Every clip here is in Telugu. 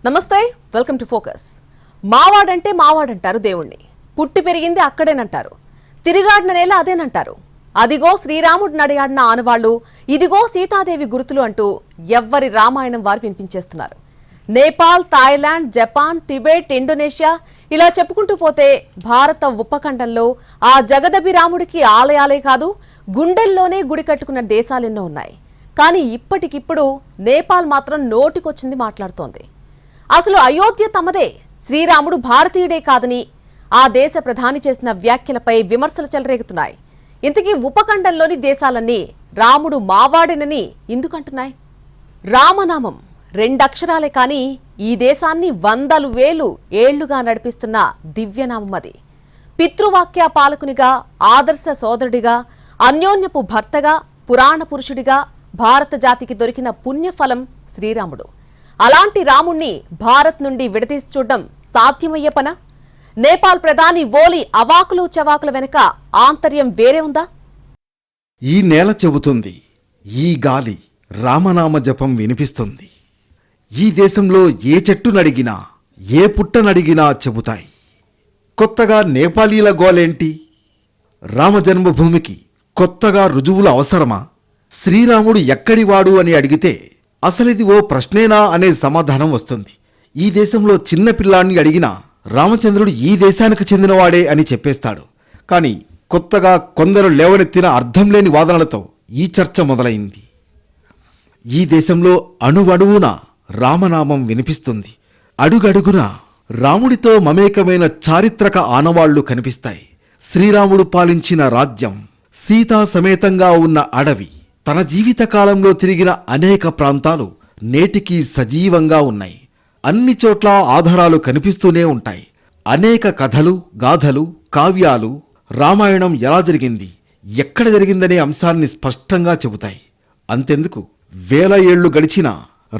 నమస్తే, వెల్కమ్ టు ఫోకస్. మావాడంటే మావాడంటారు దేవుణ్ణి. పుట్టి పెరిగింది అక్కడేనంటారు. తిరిగాడిన నేల అదేనంటారు. అదిగో శ్రీరాముడు నడియాడిన ఆనవాళ్లు, ఇదిగో సీతాదేవి గుర్తులు అంటూ ఎవ్వరి రామాయణం వారు వినిపించేస్తున్నారు. Nepal, Thailand, Japan, Tibet, Indonesia ఇలా చెప్పుకుంటూ పోతే భారత ఉపఖండంలో ఆ జగదభిరాముడికి ఆలయాలే కాదు, గుండెల్లోనే గుడి కట్టుకున్న దేశాలెన్నో ఉన్నాయి. కానీ ఇప్పటికిప్పుడు నేపాల్ మాత్రం నోటికొచ్చింది మాట్లాడుతోంది. అసలు అయోధ్య తమదే, శ్రీరాముడు భారతీయుడే కాదని ఆ దేశ ప్రధాని చేసిన వ్యాఖ్యలపై విమర్శలు చెలరేగుతున్నాయి. ఇంతకీ ఉపఖండంలోని దేశాలన్నీ రాముడు మావాడేనని ఎందుకంటున్నాయి? రామనామం 2 అక్షరాలే కానీ ఈ దేశాన్ని వందలు వేలు ఏళ్లుగా నడిపిస్తున్న దివ్యనామం అది. పితృవాక్య పాలకునిగా, ఆదర్శ సోదరుడిగా, అన్యోన్యపు భర్తగా, పురాణ పురుషుడిగా భారత జాతికి దొరికిన పుణ్యఫలం శ్రీరాముడు. అలాంటి రాముణ్ణి భారత్ నుండి విడదీసి చూడడం సాధ్యమయ్యే పనా? నేపాల్ ప్రధాని ఓలీ అవాకులు చవాకుల వెనుక ఆంతర్యం వేరే ఉందా? ఈ నేల చెబుతుంది, ఈ గాలి రామనామ జపం వినిపిస్తుంది. ఈ దేశంలో ఏ చెట్టు నడిగినా, ఏ పుట్ట నడిగినా చెబుతాయి. కొత్తగా నేపాలీల గోలేంటి? రామజన్మభూమికి కొత్తగా రుజువుల అవసరమా? శ్రీరాముడు ఎక్కడివాడు అని అడిగితే అసలిది ఓ ప్రశ్నేనా అనే సమాధానం వస్తుంది. ఈ దేశంలో చిన్న పిల్లాన్ని అడిగినా రామచంద్రుడు ఈ దేశానికి చెందినవాడే అని చెప్పేస్తాడు. కానీ కొత్తగా కొందరు లేవనెత్తిన అర్థం లేని వాదనలతో ఈ చర్చ మొదలైంది. ఈ దేశంలో అణువణువున రామనామం వినిపిస్తుంది. అడుగడుగున రాముడితో మమేకమైన చారిత్రక ఆనవాళ్లు కనిపిస్తాయి. శ్రీరాముడు పాలించిన రాజ్యం, సీతా సమేతంగా ఉన్న అడవి, తన జీవితకాలంలో తిరిగిన అనేక ప్రాంతాలు నేటికీ సజీవంగా ఉన్నాయి. అన్ని చోట్ల ఆధారాలు కనిపిస్తూనే ఉంటాయి. అనేక కథలు, గాథలు, కావ్యాలు రామాయణం ఎలా జరిగింది, ఎక్కడ జరిగిందనే అంశాన్ని స్పష్టంగా చెబుతాయి. అంతెందుకు, వేల ఏళ్లు గడిచినా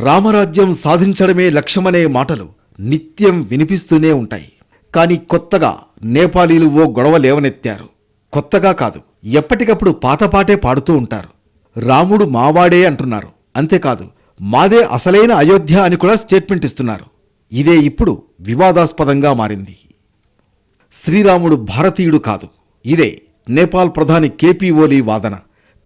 రామరాజ్యం సాధించడమే లక్ష్యమనే మాటలు నిత్యం వినిపిస్తూనే ఉంటాయి. కానీ కొత్తగా నేపాలీలు ఓ గొడవ లేవనెత్తారు. కొత్తగా కాదు, ఎప్పటికప్పుడు పాతపాటే పాడుతూ ఉంటారు. రాముడు మావాడే అంటున్నారు. అంతేకాదు, మాదే అసలైన అయోధ్య అని కూడా స్టేట్మెంట్ ఇస్తున్నారు. ఇదే ఇప్పుడు వివాదాస్పదంగా మారింది. శ్రీరాముడు భారతీయుడు కాదు, ఇదే నేపాల్ ప్రధాని కేపీ ఓలీ వాదన.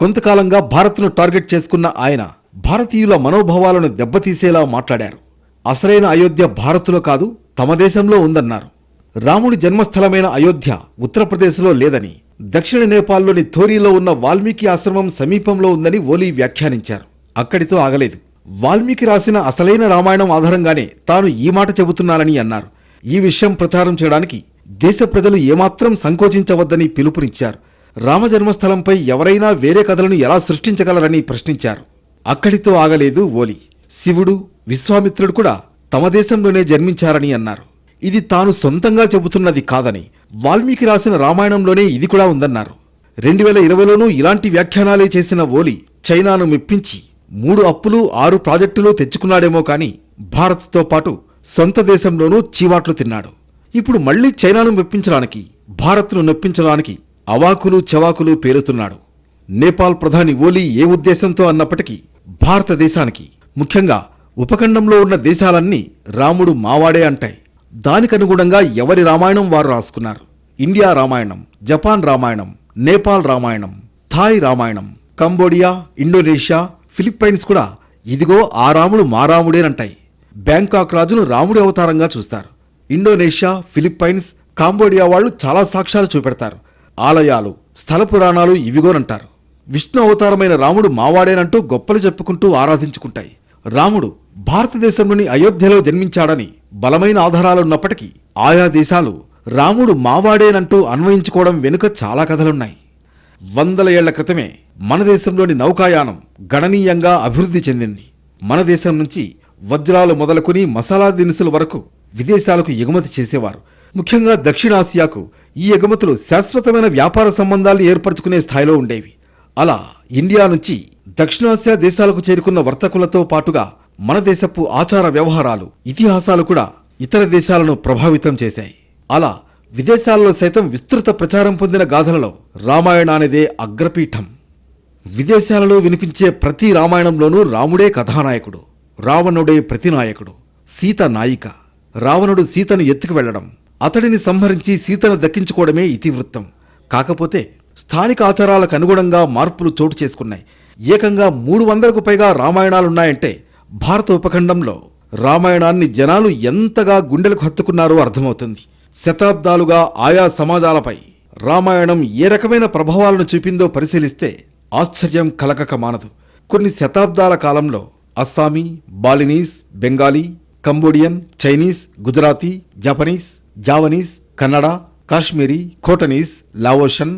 కొంతకాలంగా భారత్ను టార్గెట్ చేసుకున్న ఆయన భారతీయుల మనోభావాలను దెబ్బతీసేలా మాట్లాడారు. అసలైన అయోధ్య భారత్లో కాదు, తమ దేశంలో ఉందన్నారు. రాముడి జన్మస్థలమైన అయోధ్య ఉత్తరప్రదేశ్లో లేదని, దక్షిణ నేపాల్లోని థోరీలో ఉన్న వాల్మీకి ఆశ్రమం సమీపంలో ఉందని ఓలీ వ్యాఖ్యానించారు. అక్కడితో ఆగలేదు. వాల్మీకి రాసిన అసలైన రామాయణం ఆధారంగానే తాను ఈ మాట చెబుతున్నానని అన్నారు. ఈ విషయం ప్రచారం చేయడానికి దేశ ప్రజలు ఏమాత్రం సంకోచించవద్దని పిలుపునిచ్చారు. రామజన్మస్థలంపై ఎవరైనా వేరే కథలను ఎలా సృష్టించగలరని ప్రశ్నించారు. అక్కడితో ఆగలేదు ఓలీ. శివుడు, విశ్వామిత్రుడు కూడా తమ దేశంలోనే జన్మించారని అన్నారు. ఇది తాను సొంతంగా చెబుతున్నది కాదని, వాల్మీకి రాసిన రామాయణంలోనే ఇది కూడా ఉందన్నారు. 2020లోనూ ఇలాంటి వ్యాఖ్యానాలే చేసిన ఓలీ చైనాను మెప్పించి 3 అప్పులు 6 ప్రాజెక్టులు తెచ్చుకున్నాడేమో కానీ భారత్తో పాటు సొంత దేశంలోనూ చీవాట్లు తిన్నాడు. ఇప్పుడు మళ్లీ చైనాను మెప్పించడానికి, భారత్ను నొప్పించడానికి అవాకులు చవాకులు పేలుతున్నాడు. నేపాల్ ప్రధాని ఓలీ ఏ ఉద్దేశంతో అన్నప్పటికీ భారతదేశానికి, ముఖ్యంగా ఉపఖండంలో ఉన్న దేశాలన్నీ రాముడు మావాడే అంటాయి. దానికనుగుణంగా ఎవరి రామాయణం వారు రాసుకున్నారు. ఇండియా రామాయణం, జపాన్ రామాయణం, నేపాల్ రామాయణం, థాయ్ రామాయణం, కంబోడియా, ఇండోనేషియా, ఫిలిప్పైన్స్ కూడా ఇదిగో ఆ రాముడు మా రాముడేనంటాయి. బ్యాంకాక్ రాజును రాముడి అవతారంగా చూస్తారు. ఇండోనేషియా, ఫిలిప్పైన్స్, కాంబోడియా వాళ్ళు చాలా సాక్ష్యాలు చూపెడతారు. ఆలయాలు, స్థల పురాణాలు ఇవిగోనంటారు. విష్ణు అవతారమైన రాముడు మావాడేనంటూ గొప్పలు చెప్పుకుంటూ ఆరాధించుకుంటాయి. రాముడు భారతదేశంలోని అయోధ్యలో జన్మించాడని బలమైన ఆధారాలున్నప్పటికీ ఆయా దేశాలు రాముడు మావాడేనంటూ అన్వయించుకోవడం వెనుక చాలా కథలున్నాయి. 100 ఏళ్ల క్రితమే మన దేశంలోని నౌకాయానం గణనీయంగా అభివృద్ధి చెందింది. మన దేశం నుంచి వజ్రాలు మొదలుకుని మసాలా దినుసుల వరకు విదేశాలకు ఎగుమతి చేసేవారు. ముఖ్యంగా దక్షిణాసియాకు ఈ ఎగుమతులు శాశ్వతమైన వ్యాపార సంబంధాలు ఏర్పరచుకునే స్థాయిలో ఉండేవి. అలా ఇండియా నుంచి దక్షిణాసియా దేశాలకు చేరుకున్న వర్తకులతో పాటుగా మన దేశపు ఆచార వ్యవహారాలు, ఇతిహాసాలు కూడా ఇతర దేశాలను ప్రభావితం చేశాయి. అలా విదేశాల్లో సైతం విస్తృత ప్రచారం పొందిన గాథలలో రామాయణానిదే అగ్రపీఠం. విదేశాలలో వినిపించే ప్రతి రామాయణంలోనూ రాముడే కథానాయకుడు, రావణుడే ప్రతినాయకుడు. సీత నాయిక. రావణుడు సీతను ఎత్తుకు వెళ్లడం, అతడిని సంహరించి సీతను దక్కించుకోవడమే ఇతివృత్తం. కాకపోతే స్థానిక ఆచారాలకు అనుగుణంగా మార్పులు చోటు చేసుకున్నాయి. ఏకంగా 300కు పైగా రామాయణాలున్నాయంటే భారత ఉపఖండంలో రామాయణాన్ని జనాలు ఎంతగా గుండెలకు హత్తుకున్నారో అర్థమవుతుంది. శతాబ్దాలుగా ఆయా సమాజాలపై రామాయణం ఏ రకమైన ప్రభావాలను చూపిందో పరిశీలిస్తే ఆశ్చర్యం కలగక మానదు. కొన్ని శతాబ్దాల కాలంలో Assamese, Balinese, Bengali, Cambodian, Chinese, Gujarati, Japanese, Javanese, Kannada, Kashmiri, Khotanese, Laotian,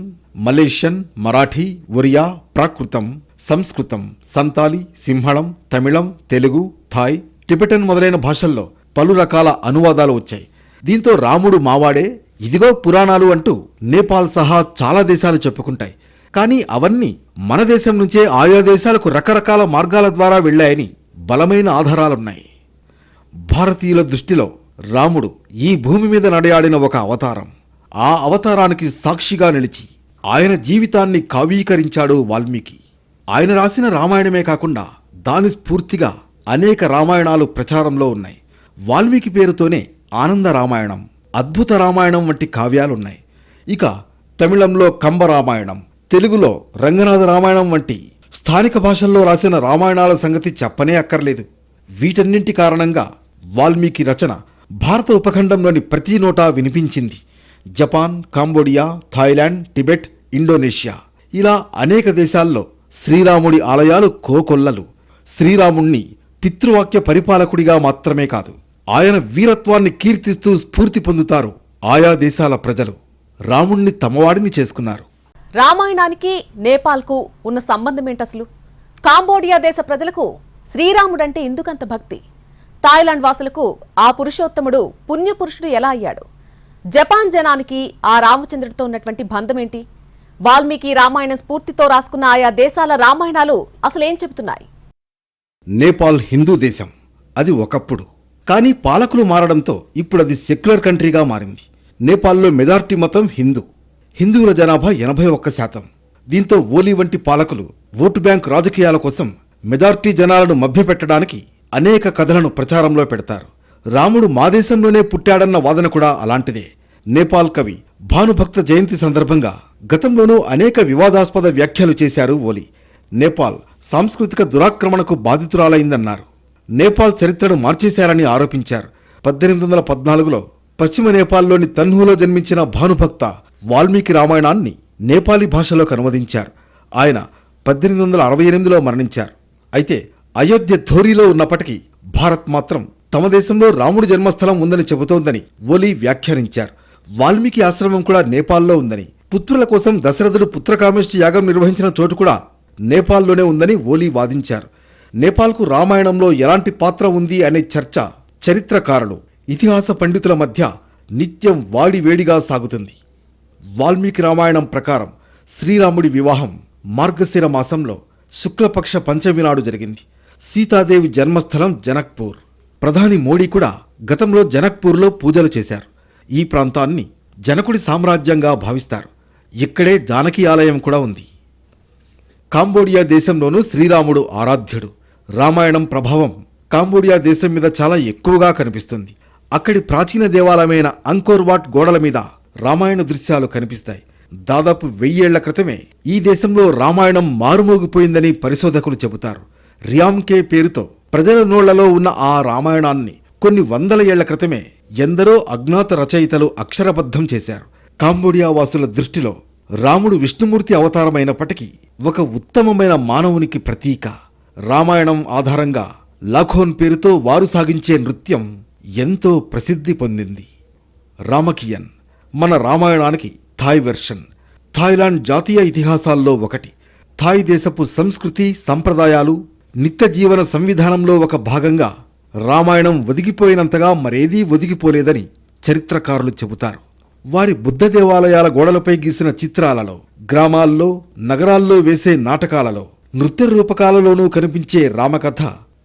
Malaysian, Marathi, Oriya, ప్రాకృతం, సంస్కృతం, సంతాలి, సింహళం, తమిళం, తెలుగు, థాయ్, టిబెటన్ మొదలైన భాషల్లో పలు రకాల అనువాదాలు వచ్చాయి. దీంతో రాముడు మావాడే, ఇదిగో పురాణాలు అంటూ నేపాల్ సహా చాలా దేశాలు చెప్పుకుంటాయి. కానీ అవన్నీ మన దేశం నుంచే ఆయా దేశాలకు రకరకాల మార్గాల ద్వారా వెళ్లాయని బలమైన ఆధారాలున్నాయి. భారతీయుల దృష్టిలో రాముడు ఈ భూమి మీద నడయాడిన ఒక అవతారం. ఆ అవతారానికి సాక్షిగా నిలిచి ఆయన జీవితాన్ని కావ్యీకరించాడు వాల్మీకి. ఆయన రాసిన రామాయణమే కాకుండా దాని స్ఫూర్తిగా అనేక రామాయణాలు ప్రచారంలో ఉన్నాయి. వాల్మీకి పేరుతోనే ఆనంద రామాయణం, అద్భుత రామాయణం వంటి కావ్యాలున్నాయి. ఇక తమిళంలో కంబ రామాయణం, తెలుగులో రంగనాథ రామాయణం వంటి స్థానిక భాషల్లో రాసిన రామాయణాల సంగతి చెప్పనే అక్కర్లేదు. వీటన్నింటి కారణంగా వాల్మీకి రచన భారత ఉపఖండంలోని ప్రతి నోటా వినిపించింది. Japan, Cambodia, Thailand, Tibet, Indonesia ఇలా అనేక దేశాల్లో శ్రీరాముడి ఆలయాలు కోకొల్లలు. శ్రీరాముణ్ణి పితృవాక్య పరిపాలకుడిగా మాత్రమే కాదు, ఆయన వీరత్వాన్ని కీర్తిస్తూ స్ఫూర్తి పొందుతారు ఆయా దేశాల ప్రజలు. రాముణ్ణి తమవాడిని చేసుకున్నారు. రామాయణానికి నేపాల్కు ఉన్న సంబంధం ఏంటసలు? కాంబోడియా దేశ ప్రజలకు శ్రీరాముడంటే ఎందుకంత భక్తి? థాయిలాండ్ వాసులకు ఆ పురుషోత్తముడు పుణ్యపురుషుడు ఎలా అయ్యాడు? జపాన్ జనానికి ఆ రామచంద్రుడితో ఉన్నటువంటి బంధం ఏంటి? వాల్మీకి రామాయణ స్ఫూర్తితో రాసుకున్న ఆయా దేశాల రామాయణాలు అసలేం చెబుతున్నాయి? నేపాల్ హిందూ దేశం, అది ఒకప్పుడు. కానీ పాలకులు మారడంతో ఇప్పుడు అది సెక్యులర్ కంట్రీగా మారింది. నేపాల్లో మెజారిటీ మతం హిందూ. హిందువుల జనాభా 81%. దీంతో ఓలీ వంటి పాలకులు ఓటు బ్యాంక్ రాజకీయాల కోసం మెజారిటీ జనాలను మభ్యపెట్టడానికి అనేక కథలను ప్రచారంలో పెడతారు. రాముడు మా దేశంలోనే పుట్టాడన్న వాదన కూడా అలాంటిదే. నేపాల్ కవి భానుభక్త జయంతి సందర్భంగా గతంలోనూ అనేక వివాదాస్పద వ్యాఖ్యలు చేశారు ఓలీ. నేపాల్ సాంస్కృతిక దురాక్రమణకు బాధితురాలైందన్నారు. నేపాల్ చరిత్రను మార్చేశారని ఆరోపించారు. 1814లో పశ్చిమ నేపాల్లోని తన్హులో జన్మించిన భానుభక్త వాల్మీకి రామాయణాన్ని నేపాలీ భాషలోకి అనువదించారు. ఆయన 1868లో మరణించారు. అయితే అయోధ్య ధోరీలో ఉన్నప్పటికీ భారత్ మాత్రం తమ దేశంలో రాముడి జన్మస్థలం ఉందని చెబుతోందని ఓలీ వ్యాఖ్యానించారు. వాల్మీకి ఆశ్రమం కూడా నేపాల్లో ఉందని, పుత్రుల కోసం దశరథుడు పుత్రకామేష్టి యాగం నిర్వహించిన చోటు కూడా నేపాల్లోనే ఉందని ఓలీ వాదించారు. నేపాల్కు రామాయణంలో ఎలాంటి పాత్ర ఉంది అనే చర్చ చరిత్రకారులు, ఇతిహాస పండితుల మధ్య నిత్యం వాడివేడిగా సాగుతుంది. వాల్మీకి రామాయణం ప్రకారం శ్రీరాముడి వివాహం మార్గశిర మాసంలో శుక్లపక్ష పంచమి నాడు జరిగింది. సీతాదేవి జన్మస్థలం జనక్పూర్. ప్రధాని మోడీ కూడా గతంలో జనక్పూర్లో పూజలు చేశారు. ఈ ప్రాంతాన్ని జనకుడి సామ్రాజ్యంగా భావిస్తారు. ఇక్కడే జానకి ఆలయం కూడా ఉంది. కాంబోడియా దేశంలోనూ శ్రీరాముడు ఆరాధ్యుడు. రామాయణం ప్రభావం కాంబోడియా దేశం మీద చాలా ఎక్కువగా కనిపిస్తుంది. అక్కడి ప్రాచీన దేవాలయమైన అంకోర్ వాట్ గోడల మీద రామాయణ దృశ్యాలు కనిపిస్తాయి. దాదాపు 1000 ఏళ్ల క్రితమే ఈ దేశంలో రామాయణం మారుమోగిపోయిందని పరిశోధకులు చెబుతారు. రియామ్కే పేరుతో ప్రజల నోళ్లలో ఉన్న ఆ రామాయణాన్ని కొన్ని 100 ఏళ్ల క్రితమే ఎందరో అజ్ఞాత రచయితలు అక్షరబద్ధం చేశారు. కాంబోడియా వాసుల దృష్టిలో రాముడు విష్ణుమూర్తి అవతారమైనప్పటికీ ఒక ఉత్తమమైన మానవునికి ప్రతీక. రామాయణం ఆధారంగా లాఖోన్ పేరుతో వారు సాగించే నృత్యం ఎంతో ప్రసిద్ధి పొందింది. రామకియన్ మన రామాయణానికి థాయ్ వెర్షన్. థాయిలాండ్ జాతీయ ఇతిహాసాల్లో ఒకటి. థాయ్ దేశపు సంస్కృతి, సంప్రదాయాలు, నిత్య జీవన సంవిధానంలో ఒక భాగంగా రామాయణం ఒదిగిపోయినంతగా మరేదీ ఒదిగిపోలేదని చరిత్రకారులు చెబుతారు. వారి బుద్ధ దేవాలయాల గోడలపై గీసిన చిత్రాలలో, గ్రామాల్లో, నగరాల్లో వేసే నాటకాలలో, నృత్య రూపకాలలోనూ కనిపించే రామకథ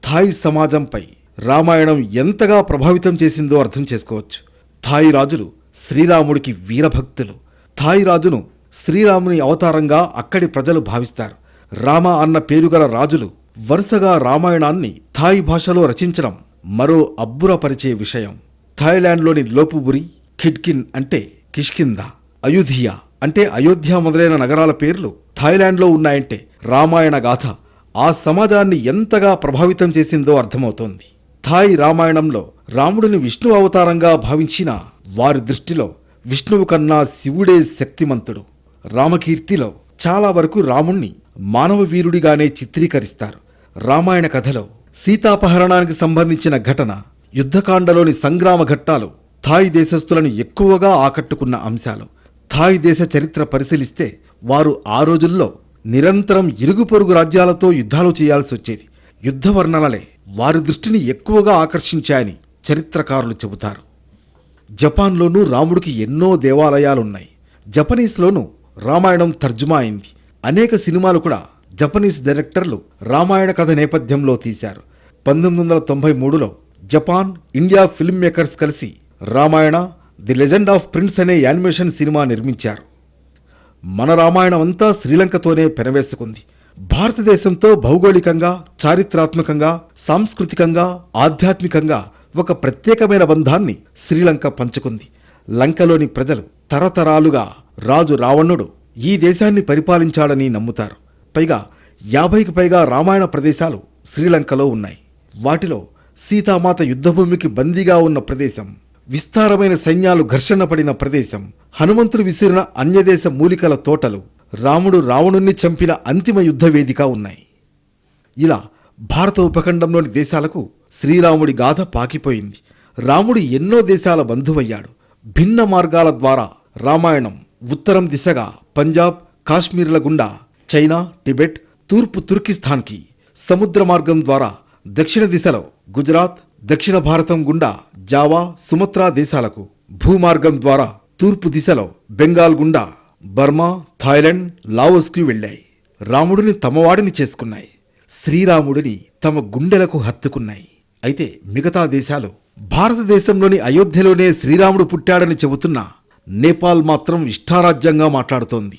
థాయ్ సమాజంపై రామాయణం ఎంతగా ప్రభావితం చేసిందో అర్థం చేసుకోవచ్చు. థాయ్ రాజులు శ్రీరాముడికి వీరభక్తులు. థాయ్ రాజును శ్రీరాముని అవతారంగా అక్కడి ప్రజలు భావిస్తారు. రామ అన్న పేరుగల రాజులు వరుసగా రామాయణాన్ని థాయ్ భాషలో రచించడం మరో అబ్బురపరిచే విషయం. థాయిలాండ్లోని లోపుబురి, ఖిడ్కిన్ అంటే కిష్కింద, అయుధియా అంటే అయోధ్య మొదలైన నగరాల పేర్లు థాయిలాండ్లో ఉన్నాయంటే రామాయణ గాథ ఆ సమాజాన్ని ఎంతగా ప్రభావితం చేసిందో అర్థమవుతోంది. థాయ్ రామాయణంలో రాముడిని విష్ణు అవతారంగా భావించిన వారి దృష్టిలో విష్ణువు కన్నా శివుడే శక్తిమంతుడు. రామకీర్తిలో చాలా వరకు రాముణ్ణి మానవ వీరుడిగానే చిత్రీకరిస్తారు. రామాయణ కథలో సీతాపహరణానికి సంబంధించిన ఘటన, యుద్ధకాండలోని సంగ్రామ ఘట్టాలు థాయ్ దేశస్థులను ఎక్కువగా ఆకట్టుకున్న అంశాలు. థాయ్ దేశ చరిత్ర పరిశీలిస్తే వారు ఆ రోజుల్లో నిరంతరం ఇరుగు పొరుగు రాజ్యాలతో యుద్ధాలు చేయాల్సి వచ్చేది. యుద్ధ వర్ణనలే వారి దృష్టిని ఎక్కువగా ఆకర్షించాయని చరిత్రకారులు చెబుతారు. జపాన్లోనూ రాముడికి ఎన్నో దేవాలయాలున్నాయి. జపనీస్లోనూ రామాయణం తర్జుమా అయింది. అనేక సినిమాలు కూడా జపనీస్ డైరెక్టర్లు రామాయణ కథ నేపథ్యంలో తీశారు. 1993లో జపాన్, ఇండియా ఫిల్మ్ మేకర్స్ కలిసి Ramayana the legend of prince అనే యానిమేషన్ సినిమా నిర్మించారు. మన రామాయణం అంతా శ్రీలంకతోనే పెనవేసుకుంది. భారతదేశంతో భౌగోళికంగా, చారిత్రాత్మకంగా, సాంస్కృతికంగా, ఆధ్యాత్మికంగా ఒక ప్రత్యేకమైన బంధాన్ని శ్రీలంక పంచుకుంది. లంకలోని ప్రజలు తరతరాలుగా రాజు రావణుడు ఈ దేశాన్ని పరిపాలించాడని నమ్ముతారు. పైగా 50కి పైగా రామాయణ ప్రదేశాలు శ్రీలంకలో ఉన్నాయి. వాటిలో సీతామాత యుద్ధభూమికి బందీగా ఉన్న ప్రదేశం, విస్తారమైన సైన్యాలు ఘర్షణ పడిన ప్రదేశం, హనుమంతుడు విసిరిన అన్యదేశ మూలికల తోటలు, రాముడు రావణుణ్ణి చంపిన అంతిమ యుద్ధ వేదిక ఉన్నాయి. ఇలా భారత ఉపఖండంలోని దేశాలకు శ్రీరాముడి గాథ పాకిపోయింది. రాముడు ఎన్నో దేశాల బంధువయ్యాడు. భిన్న మార్గాల ద్వారా రామాయణం ఉత్తరం దిశగా పంజాబ్, కాశ్మీర్ల గుండా చైనా, టిబెట్, తూర్పు తుర్కిస్తాన్కి, సముద్ర మార్గం ద్వారా దక్షిణ దిశలో గుజరాత్, దక్షిణ భారతం గుండా జావా, సుమత్రా దేశాలకు, భూమార్గం ద్వారా తూర్పు దిశలో బెంగాల్ గుండా బర్మా, థాయిలాండ్, లావోస్కి వెళ్ళాయి. రాముడిని తమవాడిని చేసుకున్నాయి. శ్రీరాముడిని తమ గుండెలకు హత్తుకున్నాయి. అయితే మిగతా దేశాలు భారతదేశంలోని అయోధ్యలోనే శ్రీరాముడు పుట్టాడని చెబుతున్న నేపాల్ మాత్రం ఇష్టారాజ్యంగా మాట్లాడుతోంది.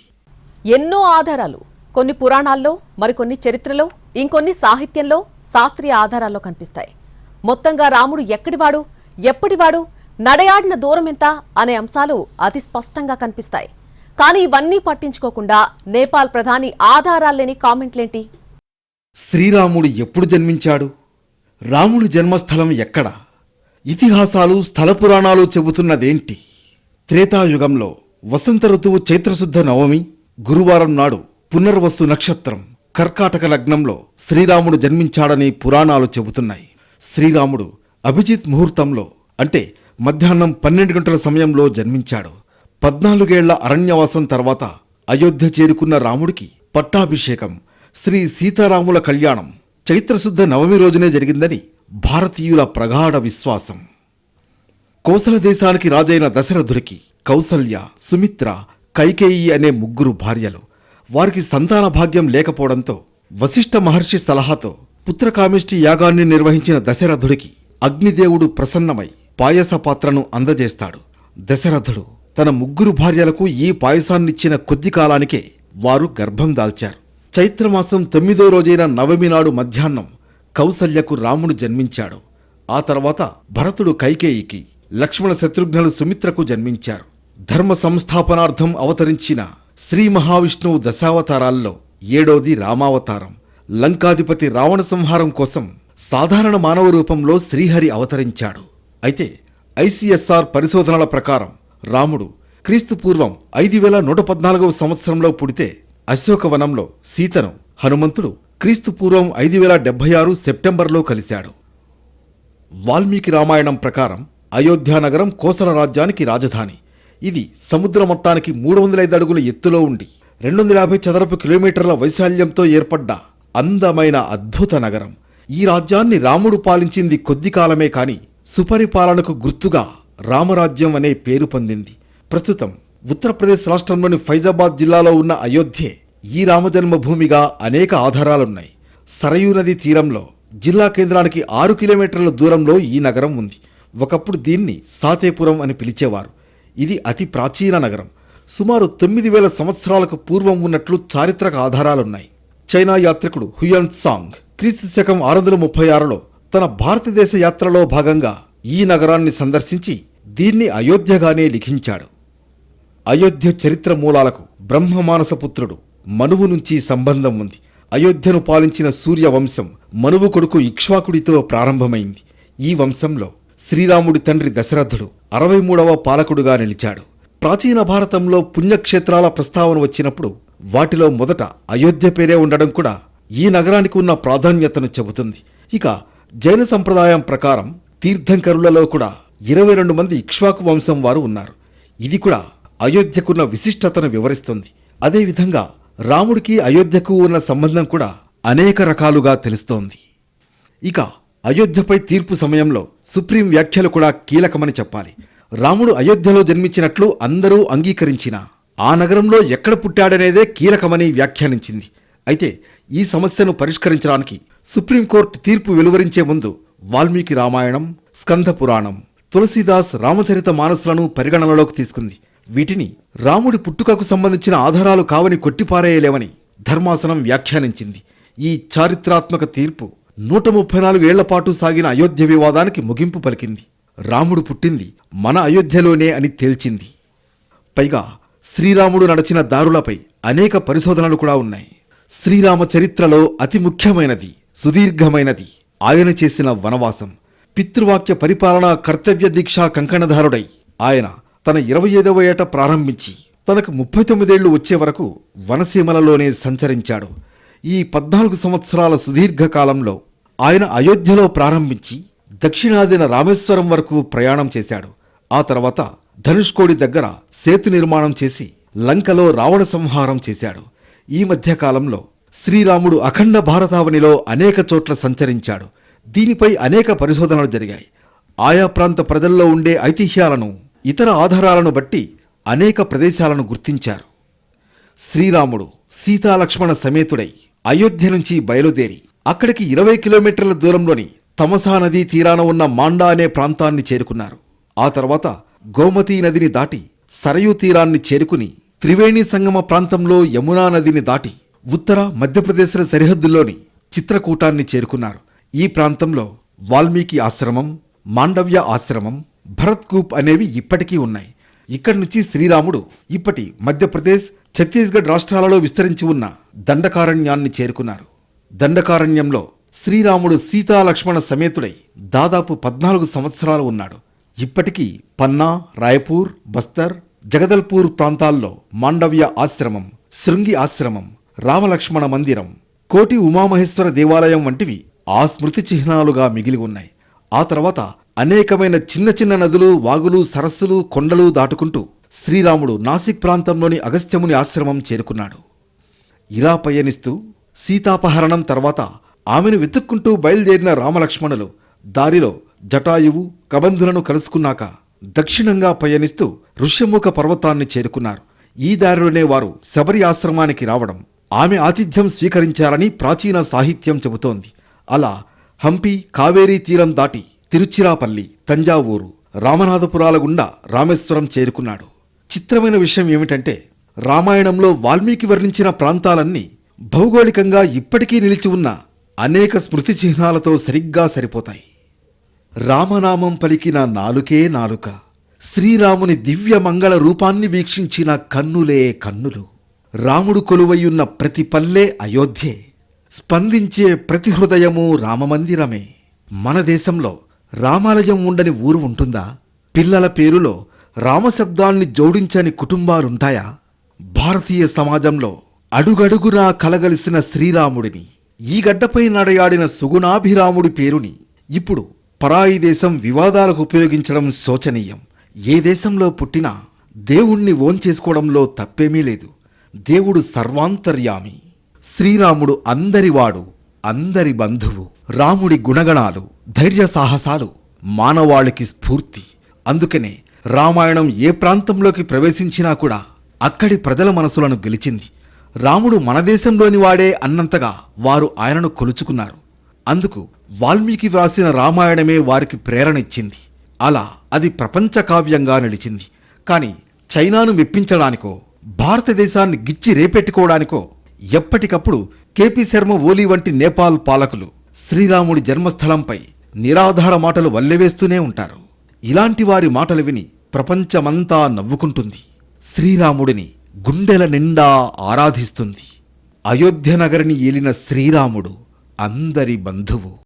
ఎన్నో ఆధారాలు కొన్ని పురాణాల్లో, మరికొన్ని చరిత్రలో, ఇంకొన్ని సాహిత్యంలో, శాస్త్రీయ ఆధారాల్లో కనిపిస్తాయి. మొత్తంగా రాముడు ఎక్కడివాడు, ఎప్పటివాడు, నడయాడిన దూరం ఎంత అనే అంశాలు అతి స్పష్టంగా కనిపిస్తాయి. కానీ ఇవన్నీ పట్టించుకోకుండా నేపాల్ ప్రధాని ఆధారాల్లేని కామెంట్లేంటి? శ్రీరాముడు ఎప్పుడు జన్మించాడు? రాముడి జన్మస్థలం ఎక్కడ? ఇతిహాసాలు, స్థల పురాణాలు చెబుతున్నదేంటి? త్రేతాయుగంలో వసంత ఋతువు చైత్రశుద్ధ నవమి గురువారం నాడు పునర్వసు నక్షత్రం కర్కాటక లగ్నంలో శ్రీరాముడు జన్మించాడని పురాణాలు చెబుతున్నాయి. శ్రీరాముడు అభిజిత్ ముహూర్తంలో అంటే మధ్యాహ్నం 12 గంటల సమయంలో జన్మించాడు. 14 ఏళ్ల అరణ్యవాసం తర్వాత అయోధ్య చేరుకున్న రాముడికి పట్టాభిషేకం, శ్రీ సీతారాముల కళ్యాణం చైత్రశుద్ధ నవమి రోజునే జరిగిందని భారతీయుల ప్రగాఢ విశ్వాసం. కోసల దేశానికి రాజైన దశరథుడికి కౌసల్య, సుమిత్ర, కైకేయి అనే 3 భార్యలు. వారికి సంతాన భాగ్యం లేకపోవడంతో వశిష్ఠ మహర్షి సలహాతో పుత్రకామిష్టి యాగాన్ని నిర్వహించిన దశరథుడికి అగ్నిదేవుడు ప్రసన్నమై పాయస పాత్రను అందజేస్తాడు. దశరథుడు తన 3 భార్యలకు ఈ పాయసాన్నిచ్చిన కొద్ది కాలానికే వారు గర్భం దాల్చారు. చైత్రమాసం 9వ రోజైన నవమి నాడు మధ్యాహ్నం కౌసల్యకు రాముడు జన్మించాడు. ఆ తర్వాత భరతుడు కైకేయికి, లక్ష్మణ శత్రుఘ్నులు సుమిత్రకు జన్మించారు. ధర్మ సంస్థాపనార్థం అవతరించిన శ్రీ మహావిష్ణువు దశావతారాల్లో 7వది రామావతారం. లంకాధిపతి రావణ సంహారం కోసం సాధారణ మానవ రూపంలో శ్రీహరి అవతరించాడు. అయితే ఐసిఎస్ఆర్ పరిశోధనల ప్రకారం రాముడు క్రీస్తుపూర్వం 5114వ సంవత్సరంలో పుడితే అశోకవనంలో సీతను హనుమంతుడు క్రీస్తుపూర్వం 5076 సెప్టెంబర్లో కలిశాడు. వాల్మీకి రామాయణం ప్రకారం అయోధ్య నగరం కోసల రాజ్యానికి రాజధాని. ఇది సముద్ర మొత్తానికి 305 అడుగుల ఎత్తులో ఉండి 250 చదరపు కిలోమీటర్ల వైశాల్యంతో ఏర్పడ్డ అందమైన అద్భుత నగరం. ఈ రాజ్యాన్ని రాముడు పాలించింది కొద్ది కాలమే కాని సుపరిపాలనకు గుర్తుగా రామరాజ్యం అనే పేరు పొందింది. ప్రస్తుతం ఉత్తరప్రదేశ్ రాష్ట్రంలోని ఫైజాబాద్ జిల్లాలో ఉన్న అయోధ్యే ఈ రామజన్మభూమిగా అనేక ఆధారాలున్నాయి. సరయూ నది తీరంలో జిల్లా కేంద్రానికి 6 కిలోమీటర్ల దూరంలో ఈ నగరం ఉంది. ఒకప్పుడు దీన్ని సాతేపురం అని పిలిచేవారు. ఇది అతి ప్రాచీన నగరం. సుమారు 9000 సంవత్సరాలకు పూర్వం ఉన్నట్లు చారిత్రక ఆధారాలున్నాయి. చైనా యాత్రికుడు హుయాన్ సాంగ్ క్రీస్తు శకం 636లో తన భారతదేశ యాత్రలో భాగంగా ఈ నగరాన్ని సందర్శించి దీన్ని అయోధ్యగానే లిఖించాడు. అయోధ్య చరిత్ర మూలాలకు బ్రహ్మమానసపుత్రుడు మనువు నుంచి సంబంధం ఉంది. అయోధ్యను పాలించిన సూర్యవంశం మనువు కొడుకు ఇక్ష్వాకుడితో ప్రారంభమైంది. ఈ వంశంలో శ్రీరాముడి తండ్రి దశరథుడు 63వ పాలకుడుగా నిలిచాడు. ప్రాచీన భారతంలో పుణ్యక్షేత్రాల ప్రస్తావన వచ్చినప్పుడు వాటిలో మొదట అయోధ్య పేరే ఉండడం కూడా ఈ నగరానికి ఉన్న ప్రాధాన్యతను చెబుతుంది. ఇక జైన సంప్రదాయం ప్రకారం తీర్థంకరులలో కూడా 22 మంది ఇక్ష్వాకు వంశం వారు ఉన్నారు. ఇది కూడా అయోధ్యకున్న విశిష్టతను వివరిస్తుంది. అదేవిధంగా రాముడికి అయోధ్యకు ఉన్న సంబంధం కూడా అనేక రకాలుగా తెలుస్తోంది. ఇక అయోధ్యపై తీర్పు సమయంలో సుప్రీం వ్యాఖ్యలు కూడా కీలకమని చెప్పాలి. రాముడు అయోధ్యలో జన్మించినట్లు అందరూ అంగీకరించినా ఆ నగరంలో ఎక్కడ పుట్టాడనేదే కీలకమని వ్యాఖ్యానించింది. అయితే ఈ సమస్యను పరిష్కరించడానికి సుప్రీంకోర్టు తీర్పు వెలువరించే ముందు వాల్మీకి రామాయణం, స్కంద పురాణం, తులసీదాస్ రామచరిత మానసులను పరిగణనలోకి తీసుకుంది. వీటిని రాముడి పుట్టుకకు సంబంధించిన ఆధారాలు కావని కొట్టిపారేయలేవని ధర్మాసనం వ్యాఖ్యానించింది. ఈ చారిత్రాత్మక తీర్పు 134 ఏళ్ల పాటు సాగిన అయోధ్య వివాదానికి ముగింపు పలికింది. రాముడు పుట్టింది మన అయోధ్యలోనే అని తేల్చింది. పైగా శ్రీరాముడు నడిచిన దారులపై అనేక పరిశోధనలు కూడా ఉన్నాయి. శ్రీరామ చరిత్రలో అతి ముఖ్యమైనది, సుదీర్ఘమైనది ఆయన చేసిన వనవాసం. పితృవాక్య పరిపాలనా కర్తవ్య దీక్షా కంకణధారుడై ఆయన తన 25వ ఏట ప్రారంభించి తనకు 39 ఏళ్లు వచ్చే వరకు వనసీమలలోనే సంచరించాడు. ఈ 14 సంవత్సరాల సుదీర్ఘకాలంలో ఆయన అయోధ్యలో ప్రారంభించి దక్షిణాదిన రామేశ్వరం వరకు ప్రయాణం చేశాడు. ఆ తర్వాత ధనుష్కోడి దగ్గర సేతు నిర్మాణం చేసి లంకలో రావణ సంహారం చేశాడు. ఈ మధ్యకాలంలో శ్రీరాముడు అఖండ భారతావనిలో అనేక చోట్ల సంచరించాడు. దీనిపై అనేక పరిశోధనలు జరిగాయి. ఆయా ప్రాంత ప్రజల్లో ఉండే ఐతిహ్యాలను, ఇతర ఆధారాలను బట్టి అనేక ప్రదేశాలను గుర్తించారు. శ్రీరాముడు సీతాలక్ష్మణ సమేతుడై అయోధ్య నుంచి బయలుదేరి అక్కడికి 20 కిలోమీటర్ల దూరంలోని తమసా నదీ తీరాన ఉన్న మాండా అనే ప్రాంతాన్ని చేరుకున్నారు. ఆ తర్వాత గోమతీ నదిని దాటి సరయూ తీరాన్ని చేరుకుని త్రివేణి సంగమ ప్రాంతంలో యమునా నదిని దాటి ఉత్తర మధ్యప్రదేశ్ల సరిహద్దుల్లోని చిత్రకూటాన్ని చేరుకున్నారు. ఈ ప్రాంతంలో వాల్మీకి ఆశ్రమం, మాండవ్య ఆశ్రమం, భరత్కూప్ అనేవి ఇప్పటికీ ఉన్నాయి. ఇక్కడి నుంచి శ్రీరాముడు ఇప్పటి మధ్యప్రదేశ్, ఛత్తీస్గఢ్ రాష్ట్రాలలో విస్తరించి ఉన్న దండకారణ్యాన్ని చేరుకున్నారు. దండకారణ్యంలో శ్రీరాముడు సీతాలక్ష్మణ సమేతుడై దాదాపు 14 సంవత్సరాలు ఉన్నాడు. ఇప్పటికీ పన్నా, రాయపూర్, బస్తర్, జగదల్పూర్ ప్రాంతాల్లో మాండవ్య ఆశ్రమం, శృంగి ఆశ్రమం, రామలక్ష్మణ మందిరం, కోటి ఉమామహేశ్వర దేవాలయం వంటివి ఆ స్మృతి చిహ్నాలుగా మిగిలి ఉన్నాయి. ఆ తర్వాత అనేకమైన చిన్న చిన్న నదులు, వాగులు, సరస్సులు, కొండలు దాటుకుంటూ శ్రీరాముడు నాసిక్ ప్రాంతంలోని అగస్త్యముని ఆశ్రమం చేరుకున్నాడు. ఇలా పయనిస్తూ సీతాపహరణం తర్వాత ఆమెను వెతుక్కుంటూ బయలుదేరిన రామలక్ష్మణులు దారిలో జటాయువు, కబంధులను కలుసుకున్నాక దక్షిణంగా పయనిస్తూ ఋష్యముఖ పర్వతాన్ని చేరుకున్నారు. ఈ దారిలోనే వారు శబరి ఆశ్రమానికి రావడం, ఆమె ఆతిథ్యం స్వీకరించారని ప్రాచీన సాహిత్యం చెబుతోంది. అలా హంపి, కావేరీ తీరం దాటి తిరుచిరాపల్లి, తంజావూరు, రామనాథపురాల గుండా రామేశ్వరం చేరుకున్నాడు. చిత్రమైన విషయం ఏమిటంటే రామాయణంలో వాల్మీకి వర్ణించిన ప్రాంతాలన్నీ భౌగోళికంగా ఇప్పటికీ నిలిచి ఉన్న అనేక స్మృతి చిహ్నాలతో సరిగ్గా సరిపోతాయి. రామనామం పలికిన నాలుకే నాలుక, శ్రీరాముని దివ్య మంగళ రూపాన్ని వీక్షించిన కన్నులే కన్నులు, రాముడు కొలువయ్యున్న ప్రతి పల్లె అయోధ్యే, స్పందించే ప్రతి హృదయము రామమందిరమే. మన దేశంలో రామాలయం ఉండని ఊరు ఉంటుందా? పిల్లల పేరులో రామశబ్దాన్ని జోడించని కుటుంబాలుంటాయా? భారతీయ సమాజంలో అడుగడుగునా కలగలిసిన శ్రీరాముడిని, ఈ గడ్డపై నడయాడిన సుగుణాభిరాముడి పేరుని ఇప్పుడు పరాయి దేశం వివాదాలకు ఉపయోగించడం శోచనీయం. ఏ దేశంలో పుట్టినా దేవుణ్ణి ఓంచేసుకోవడంలో తప్పేమీ లేదు. దేవుడు సర్వాంతర్యామి. శ్రీరాముడు అందరివాడు, అందరి బంధువు. రాముడి గుణగణాలు, ధైర్య సాహసాలు మానవాళికి స్ఫూర్తి. అందుకనే రామాయణం ఏ ప్రాంతంలోకి ప్రవేశించినా కూడా అక్కడి ప్రజల మనసులను గెలిచింది. రాముడు మన దేశంలోని వాడే అన్నంతగా వారు ఆయనను కొలుచుకున్నారు. అందుకు వాల్మీకి వ్రాసిన రామాయణమే వారికి ప్రేరణ ఇచ్చింది. అలా అది ప్రపంచ కావ్యంగా నిలిచింది. కానీ చైనాను మెప్పించడానికో, భారతదేశాన్ని గిచ్చి రేపెట్టుకోవడానికో ఎప్పటికప్పుడు కేపీ శర్మ ఓలీ వంటి నేపాల్ పాలకులు శ్రీరాముడి జన్మస్థలంపై నిరాధార మాటలు వల్లెవేస్తూనే ఉంటారు. ఇలాంటి వారి మాటలు విని ప్రపంచమంతా నవ్వుకుంటుంది. శ్రీరాముడిని గుండెల నిండా ఆరాధిస్తుంది. అయోధ్య నగరిని ఏలిన శ్రీరాముడు అందరి బంధువు.